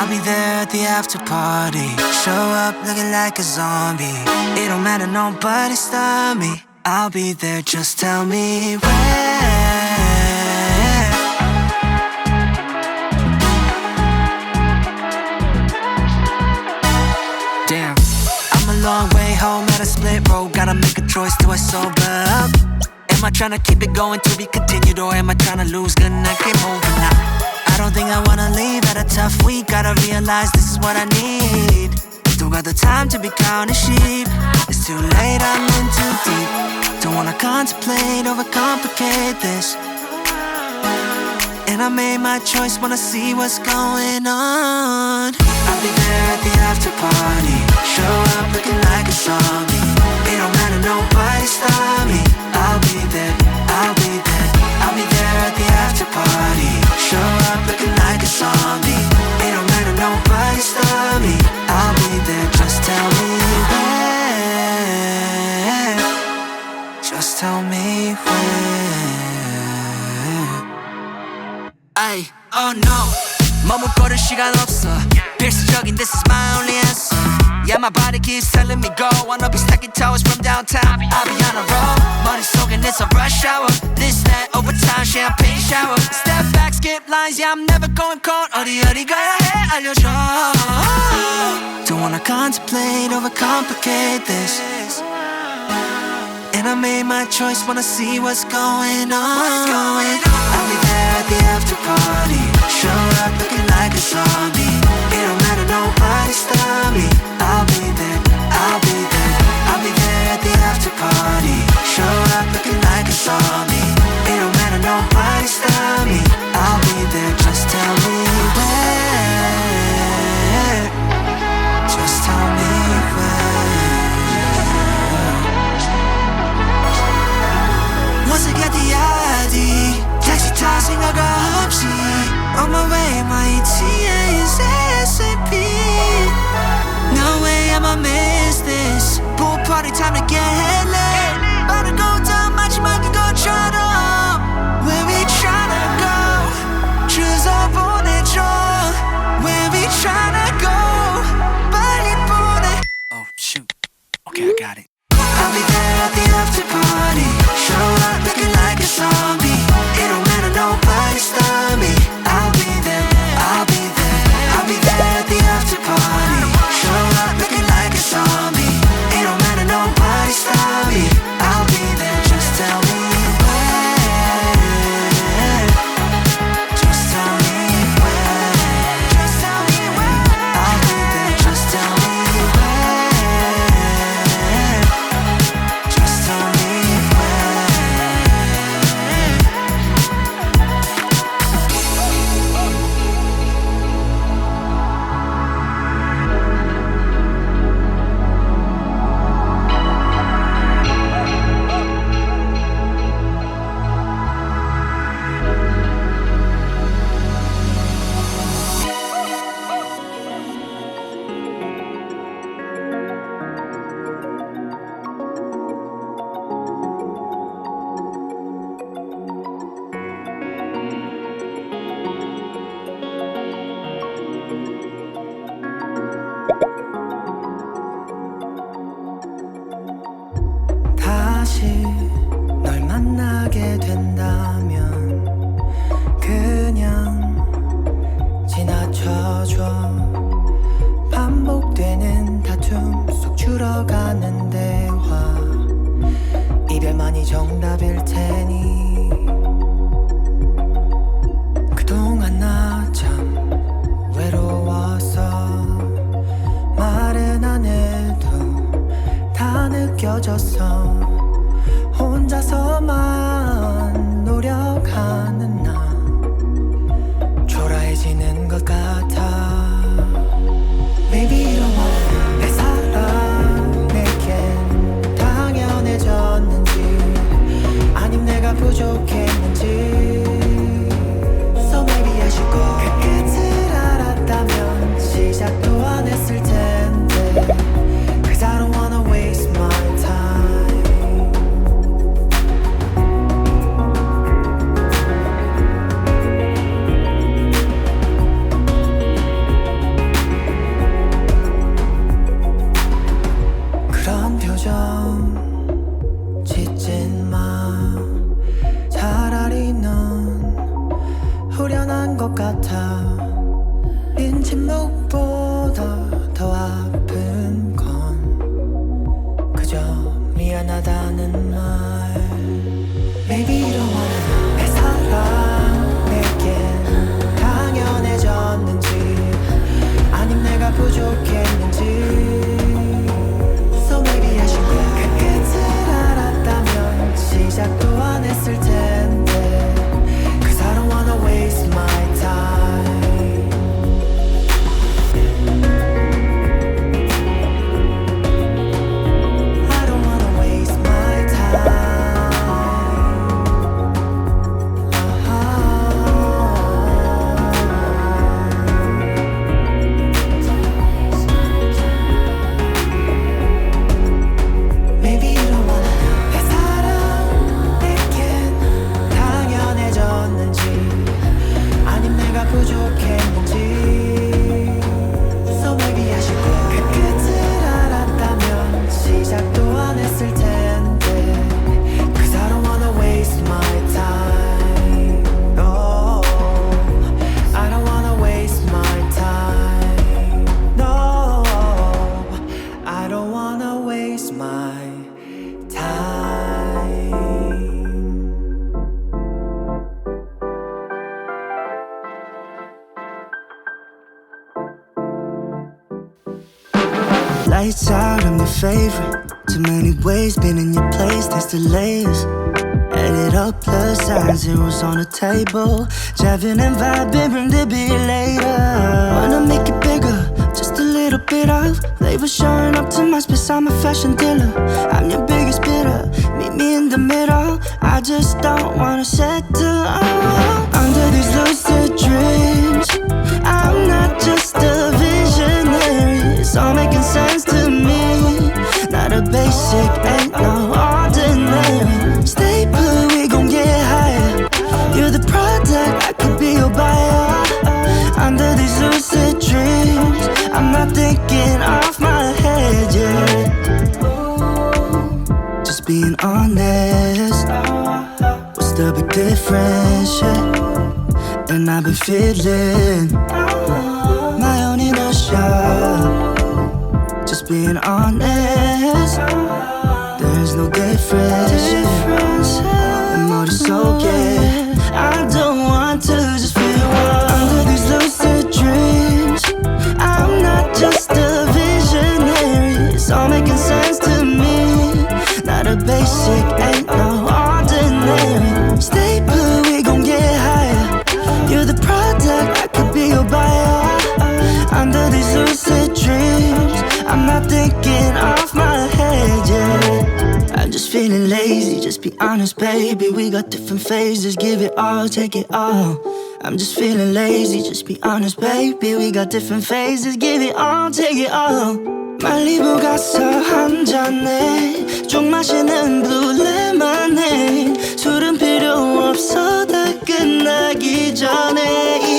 I'll be there at the after party. Show up looking like a zombie. It don't matter, nobody stop me. I'll be there, just tell me where. Damn, I'm a long way home at a split road. Gotta make a choice, do I sober up? Am I tryna keep it going to be continued, or am I tryna lose? Gonna keep moving now. I don't think I wanna leave at a tough week. Gotta realize this is what I need. Don't got the time to be counting sheep. It's too late, I'm in too deep. Don't wanna contemplate, overcomplicate this. And I made my choice, wanna see what's going on. I'll be there at the after party. Show up looking like a zombie. It don't matter, nobody stop me. I'll be there, I'll be there. I'll be there at the after party. Show up looking like a zombie. It don't matter, nobody stop me. I'll be there, just tell me where. Just tell me where. Ay, oh no, 머뭇거릴 시간 없어. 필수적인 this is my only answer. Yeah, my body keeps telling me go. Wanna be stacking towers from downtown. I'll be on a roll. 머릿속엔 it's a rush hour. This, that, overtime, champagne shower. Step back, skip lines, yeah, I'm never going cold. 어디 가야 해, 알려줘. Don't wanna contemplate, overcomplicate this. And I made my choice, wanna see what's going on. I'll be there at the after party. Show up looking like a zombie. It don't matter, nobody stop me. I'll be there, I'll be there. I'll be there at the after party. Show up looking like a zombie. It don't matter, nobody stop me. I'll be there, just tell me where. Just tell me where. Once I get the ID, 택시 타 생각 없이 on my way, my ETA is ASAP. No way I'ma miss this. Pool party time to get lit. Better go down 마지막인 것처럼. Where we tryna go? 주소 보내줘. Where we tryna go? 빨리 보내. Oh shoot. Okay, I got it. I'll be there at the after party. Show up looking like a zombie. It don't matter, nobody stop me. I'll be there, I'll be there. I'll be there at the after party. Show up looking like a zombie. It don't matter, nobody stop me. I'll be there, just tell me where. Just tell me where. Just tell me where. I'll be there, just tell me where. Just tell me 다시 널 만나게 된다면 그냥 지나쳐줘. 반복되는 다툼 속 줄어가는 대화. 이별만이 정답일 테니 그동안 나 참 외로워서 말은 안 해도 다 느껴졌어. 혼자서만 노력하는 나 초라해지는 것 같아. Maybe 이런 내 사랑 내겐 당연해졌는지 아님 내가 부족했는지. So maybe I should go. 그 끝을 알았다면 시작도 안 했을 텐데. Cause I don't wanna waste my time. 것 같아. 왠지 무엇보다 더 아픈 건 그저 미안하다는 말. Maybe you don't wanna know. 내 사랑 내겐 당연해졌는지 아님 내가 부족했는지. So maybe I should go. 그 끝을 알았다면 시작도 안 했을 텐데. Cause I don't wanna waste my time. I don't wanna waste my time. Maybe you don't wanna know. 내 사랑 내겐 당연해졌는지 아님 내가 부족했는지. So maybe I should go. 그 끝을 알았다면 시작도 안 했을 텐데. Cause I don't wanna waste my time. No, I don't wanna waste my time. No, I don't wanna waste my time. Lights out, I'm your favorite. Too many ways, been in your place, taste the layers. Add it up, plus sign, zeros on the table. Driving and vibing, bring the beat later. Wanna make it bigger, just a little bit of flavor showing up to my space, I'm a fashion dealer. I'm your biggest bidder, meet me in the middle. I just don't wanna settle under these lucid dreams. I'm not just a visionary, it's all making sense to me. Not a basic, ain't no ordinary. Stay put, we gon' get higher. You're the product, I could be your buyer. Under these lucid dreams, I'm not thinking off my head yet. Just being honest, what's the big difference, yeah? And I've been feeling my own inertia. Just being honest, there's no difference, yeah. And more is okay, I don't want to just feel one. Under these lucid dreams, I'm not just a visionary, it's all making sense to me. Not a basic, ain't no ordinary. Stay put, we gon' get higher. You're the product, I could be your buyer. Under these lucid dreams, I'm not thinking off my head, yeah. I'm just feeling lazy, just be honest, baby. We got different phases, give it all, take it all. I'm just feeling lazy, just be honest, baby. We got different phases, give it all, take it all. 말리부 가서 한 잔에 쭉 마시는 blue lemonade. 술은 필요 없어 다 끝나기 전에.